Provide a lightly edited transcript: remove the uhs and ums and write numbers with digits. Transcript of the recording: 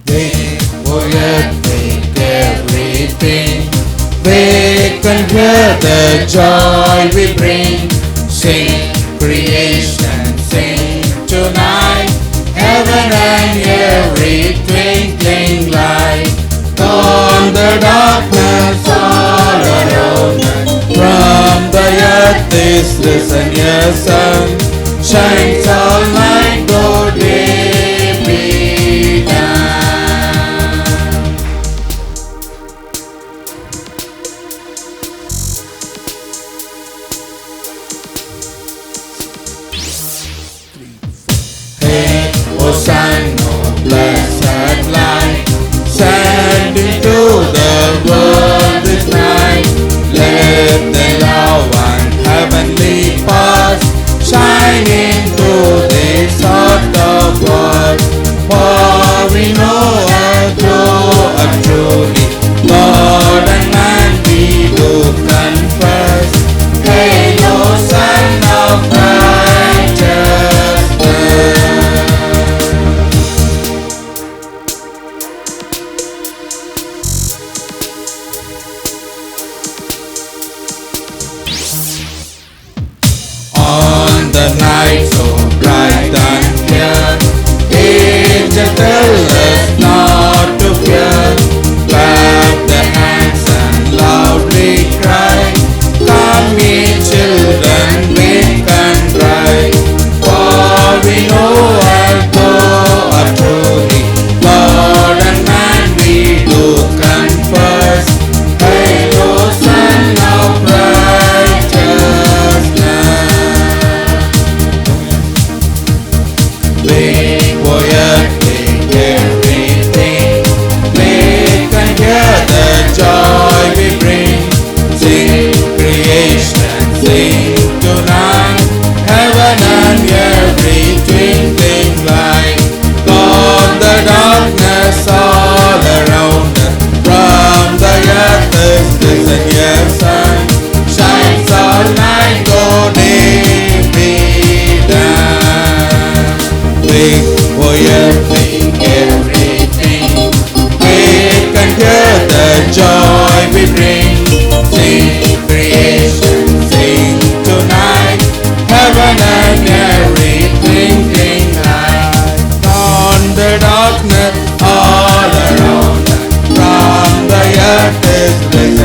Make earth, make everything. We can hear the joy we bring. Sing creation, sing tonight. Heaven and every twinkling light. Gone the darkness all around us. From the earth is risen your sun. Shines all night, though day be done. Hey, O Son, O blessed light, send into the world this night. Let the love and heavenly path shine into this heart of God. For we know and know and truly, God and man we do confess. Hail, O Son of righteousness. On the night so bright and clear, angels tell us not to fear. Clap the hands and loudly cry, come ye children, wake and rise. For we know and know are truly, God and man we do confess. Hail, O Son of righteousness. Make earth, make everything. Make and hear the joy we bring. Sing creation, sing tonight. Heaven and every twinkling light. Gone the darkness all around us. From the earth is risen your sun. Shines all night, though day be done. Make earth, make everything. We can hear the joy we bring. Sing creation, sing tonight. Heaven and every twinkling light. On the darkness all around us. From the earth is risen